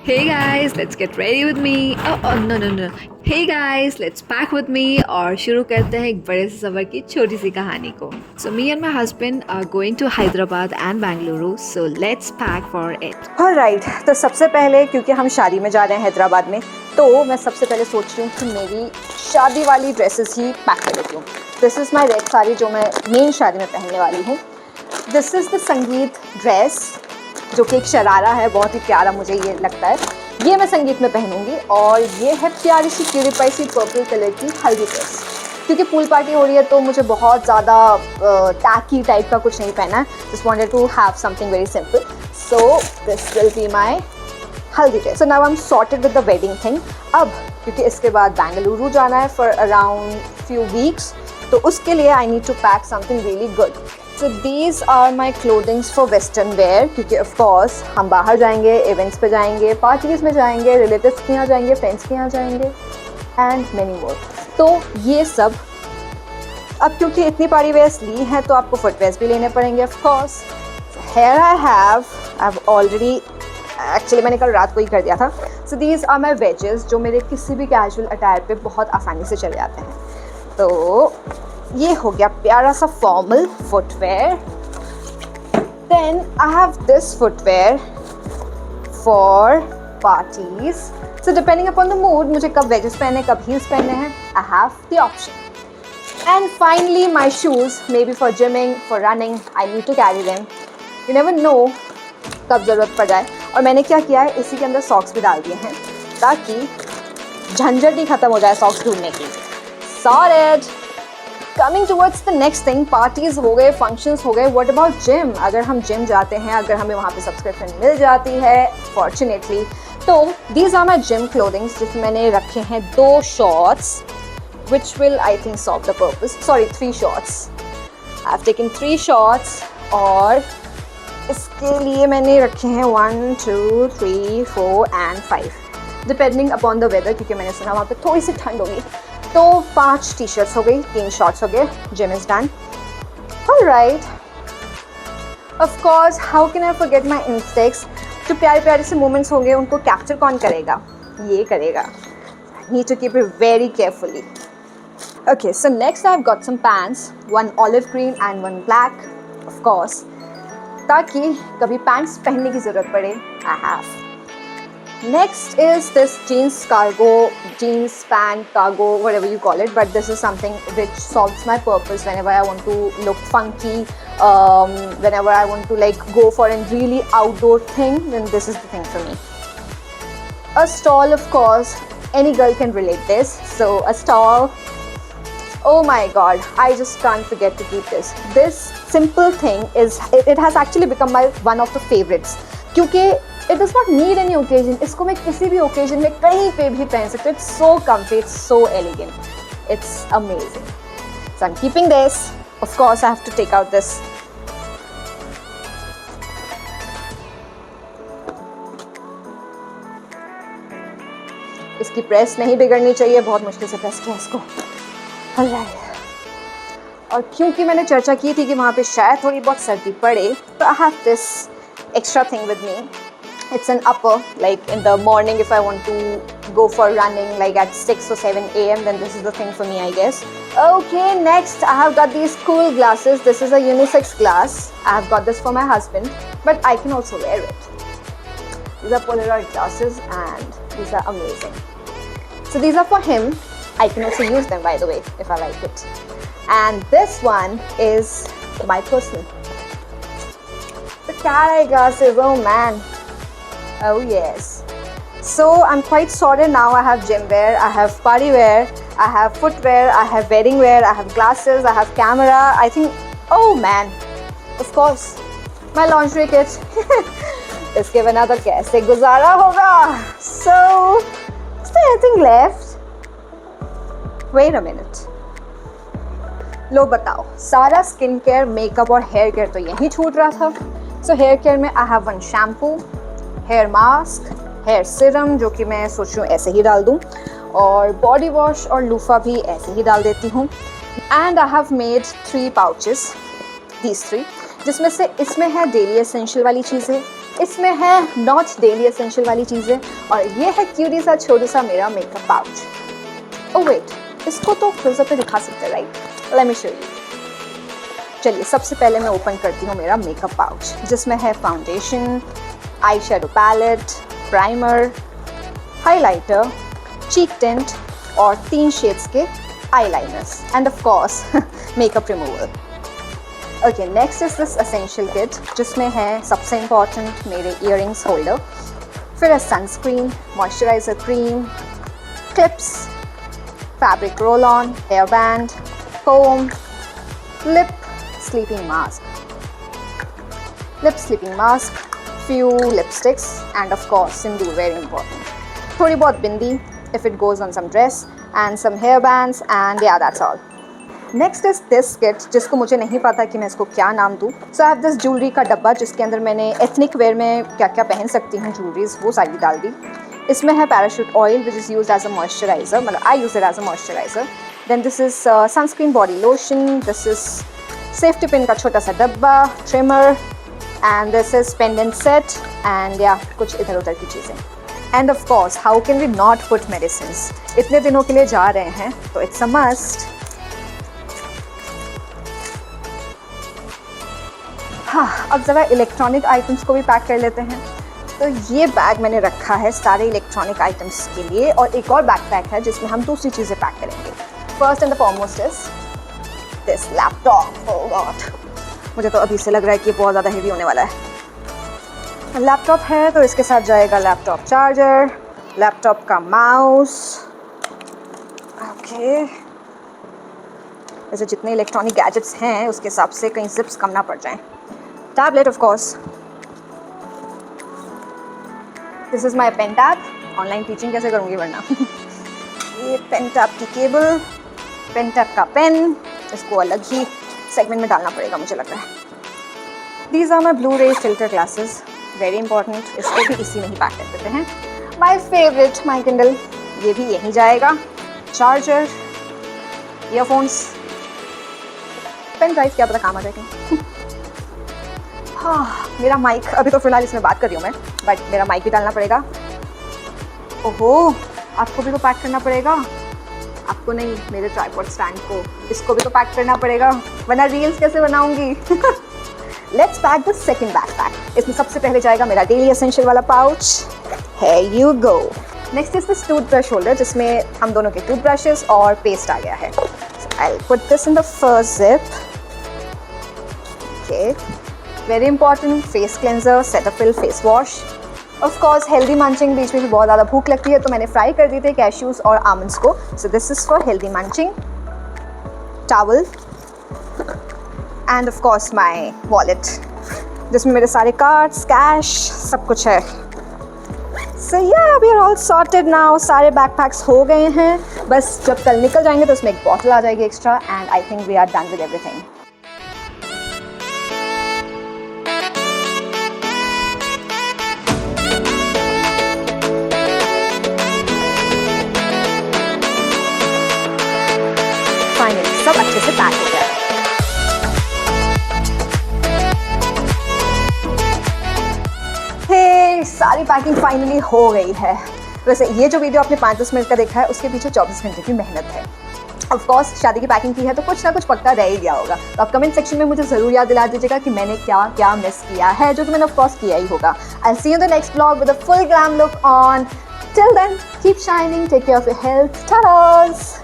Hey guys, let's get ready with me. Oh no. Hey guys, let's pack with me और शुरू करते हैं एक बड़े से सफ़र की छोटी सी कहानी को. So me and my husband are going to Hyderabad and Bangalore. So let's pack for it. Alright, तो सबसे पहले क्योंकि हम शादी में जा रहे हैं हैदराबाद में, तो मैं सबसे पहले सोच रही हूँ कि मेरी शादी वाली ड्रेसेस ही पैक कर लेती हूँ. This is my red sari जो मैं मेन शादी में पहनने वाली हूँ. दिस इज़ द संगीत ड्रेस जो कि एक शरारा है, बहुत ही प्यारा मुझे ये लगता है. ये मैं संगीत में पहनूंगी. और ये है प्यारी सी क्यूरी पाई सी पर्पल कलर की हल्दी ड्रेस, क्योंकि पूल पार्टी हो रही है तो मुझे बहुत ज़्यादा टैकी टाइप का कुछ नहीं पहना है. Just wanted to have something very simple. So this will be my haldi dress. So now I am sorted with the wedding thing. अब क्योंकि इसके बाद बेंगलुरु जाना है फॉर अराउंड फ्यू वीक्स, तो उसके लिए I need to pack something really good. So these are my clothings for western wear, क्योंकि ऑफकोर्स हम बाहर जाएंगे, इवेंट्स पे जाएंगे, पार्टीज़ में जाएंगे, रिलेटिव्स के यहाँ जाएंगे, फ्रेंड्स के यहाँ जाएंगे एंड मैनी मोर. तो ये सब अब क्योंकि इतनी पार्टी वेयर्स ली हैं तो आपको फुटवेयर्स भी लेने पड़ेंगे of course. Here I have already, actually मैंने कल रात को ही कर दिया था. So these are my wedges जो मेरे किसी भी कैजुअल अटायर पे बहुत आसानी से चले जाते हैं. तो ये हो गया प्यारा सा formal footwear. Then I have this footwear for parties. So depending upon the mood, मुझे कब वेजेस पहने कब हील्स पहनने हैं, I have the option. And finally my shoes, maybe for gymming, for running, I need to carry them. You never know कब ज़रूरत पड़ जाए. और मैंने क्या किया है, इसी के अंदर सॉक्स भी डाल दिए हैं ताकि झंझट ही ख़त्म हो जाए सॉक्स ढूंढने की. Sorted. Coming towards the next thing, parties हो गए, फंक्शंस हो गए. What about gym? अगर हम जिम जाते हैं, अगर हमें वहाँ पे सब्सक्रिप्शन मिल जाती है फॉर्चुनेटली, तो these are my gym clothing जिसमें मैंने रखे हैं 2 shorts which will I think solve the purpose. Sorry, 3 shorts. I've taken 3 shorts और इसके लिए मैंने रखे हैं 1, 2, 3, 4 and 5 depending upon the weather, क्योंकि मैंने सुना वहाँ पे थोड़ी सी ठंड होगी. तो 5 टी शर्ट्स हो गई, 3 शॉर्ट्स हो गए. Gym is done. Alright, of course how can I forget my INSTEX. जो प्यारे प्यारे से मोमेंट्स होंगे उनको कैप्चर कौन करेगा? ये करेगा. Need to keep it very carefully. Okay, so next I've got some pants, one olive green and one black, of course, ताकि कभी pants पहनने की ज़रूरत पड़े, I have. Next is this jeans cargo, jeans pant cargo, whatever you call it, but this is something which solves my purpose whenever I want to look funky, whenever I want to like go for a really outdoor thing, then this is the thing for me. A stall, of course, any girl can relate this, so a stall. Oh my god, I just can't forget to keep this. This simple thing it has actually become one of the favorites, क्योंकि it does not need any occasion. इसको मैं किसी भी occasion में कहीं पे भी पहन सकती हूँ. It's so comfy, it's so elegant, it's amazing. So I'm keeping this. Of course I have to take out this. इसकी प्रेस नहीं बिगड़नी चाहिए, बहुत मुश्किल से प्रेस किया इसको. और क्योंकि मैंने चर्चा की थी कि वहाँ पे शायद थोड़ी बहुत सर्दी पड़े, तो I have this extra thing with me. It's an upper, like in the morning if I want to go for running like at 6 or 7 a.m. then this is the thing for me, I guess. Okay, next I have got these cool glasses. This is a unisex glass. I have got this for my husband, but I can also wear it. These are Polaroid glasses and these are amazing. So these are for him. I can also use them, by the way, if I like it. And this one is my personal. The cat-eye glasses, oh man. Oh yes. So I'm quite sorted now. I have gym wear, I have party wear, I have footwear, I have wedding wear, I have glasses, I have camera. I think, oh man, of course, my lingerie kit. इसके बिना तो कैसे गुजारा होगा? So, is there anything left? Wait a minute. लो बताओ, सारा skin care, makeup और हेयर केयर तो यहीं छूट रहा था. सो हेयर केयर में I have 1 shampoo, hair mask, hair serum जो कि मैं सोच रही हूँ ऐसे ही डाल दूँ, और बॉडी वॉश और लूफा भी ऐसे ही डाल देती हूँ. And I have made 3 pouches, these 3, जिसमें से इसमें है डेली एसेंशियल वाली चीज़ें, इसमें है नॉट डेली एसेंशियल वाली चीज़ें, और ये है क्यूटी सा छोटू सा मेरा मेकअप पाउच। ओह वेट, इसको तो क्लोजअप पे दिखा सकते हैं right? Let me show you. चलिए सबसे पहले मैं ओपन करती हूँ मेरा मेकअप पाउच, जिसमें है foundation, eye shadow palette, primer, highlighter, cheek tint और 3 शेड्स के eyeliners and of course makeup removal. Okay, next is this essential kit, जिसमें है सबसे इम्पॉर्टेंट मेरे इयररिंग्स होल्डर, फिर है sunscreen, moisturiser cream, clips, fabric roll on, hair band, comb, lip sleeping mask, few lipsticks and of course sindoor, very important. थोड़ी बहुत बिंदी if it goes on some dress and some hair bands and yeah, that's all. Next is this kit, जिसको मुझे नहीं पता कि मैं इसको क्या नाम दूँ. So I have this jewelry का डब्बा, जिसके अंदर मैंने एथनिक वेयर में क्या क्या पहन सकती हूँ ज्वेलरीज, वो सारी डाल दी. इसमें है parachute oil which is used as a moisturizer, मतलब I use it as a moisturizer. Then this is sunscreen body lotion, this is safety pin का छोटा सा डब्बा, trimmer, and this is pendant set and yeah, कुछ इधर उधर की चीज़ें. And of course, how can we not put medicines? इतने दिनों के लिए जा रहे हैं तो it's a must. हाँ, अब ज़रा इलेक्ट्रॉनिक आइटम्स को भी पैक कर लेते हैं. तो ये बैग मैंने रखा है सारे इलेक्ट्रॉनिक आइटम्स के लिए, और एक और बैकपैक है जिसमें हम दूसरी चीज़ें पैक करेंगे. First and the foremost is this laptop. Oh God, मुझे तो अभी से लग रहा है कि बहुत ज़्यादा हेवी होने वाला है. लैपटॉप है तो इसके साथ जाएगा लैपटॉप चार्जर, लैपटॉप का माउस. ओके, वैसे जितने इलेक्ट्रॉनिक गैजेट्स हैं उसके हिसाब से कहीं जिप्स कम ना पड़ जाएं. Tablet of course. This is my pen tab. Online teaching कैसे करूँगी वरना. ये पेन टैब की केबल, पेन टैब का पेन, इसको अलग ही सेगमेंट में डालना पड़ेगा मुझे लग रहा है. दीज आर माई ब्लू रे फिल्टर ग्लासेस, वेरी इंपॉर्टेंट. इसको भी इसी में ही पैक कर देते हैं. माई फेवरेट माई किंडल, ये भी यहीं जाएगा. चार्जर, ईयरफोन्स, पेन ड्राइव, क्या पता काम आ जाएगा. हाँ, मेरा माइक, अभी तो फिलहाल इसमें बात कर रही हूँ मैं, बट मेरा माइक भी डालना पड़ेगा. ओहो, आपको भी तो पैक करना पड़ेगा. आपको नहीं, मेरे ट्राइपॉड स्टैंड को, इसको भी तो पैक करना पड़ेगा, वरना रील्स कैसे बनाऊंगी. Let's pack the second backpack. इसमें सबसे पहले जाएगा मेरा डेली एसेंशियल वाला pouch. Here you go. Next is this toothbrush holder, जिसमें हम दोनों के टूथब्रशेस और पेस्ट आ गया है. I'll put this in the first zip. Okay, very important, face cleanser, Cetaphil face wash. Of course, healthy munching, बीच में भी बहुत ज़्यादा भूख लगती है तो मैंने फ्राई कर दिए थे कैश्यूज़ और आमंड्स को. So this is for healthy munching. Towel and of course my wallet, जिसमें मेरे सारे कार्ड्स, कैश, सब कुछ है. So yeah, we are all sorted now. सारे बैकपैक्स हो गए हैं. बस जब कल निकल जाएंगे तो उसमें एक बॉटल आ जाएगी extra, and I think we are done with everything. Finally सब अच्छे से पैक हो गया है. सारी पैकिंग फाइनली हो गई है. वैसे ये जो वीडियो आपने 5-10 मिनट का देखा है, उसके पीछे 24 घंटे की मेहनत है. ऑफ कोर्स शादी की पैकिंग की है तो कुछ ना कुछ पक्का रह ही गया होगा. तो आप कमेंट सेक्शन में मुझे ज़रूर याद दिला दीजिएगा कि मैंने क्या क्या मिस किया है, जो कि मैंने ऑफ कोर्स किया ही होगा. I see you in the next vlog with a full glam look on. Till then keep shining, take care of your health. Tatas.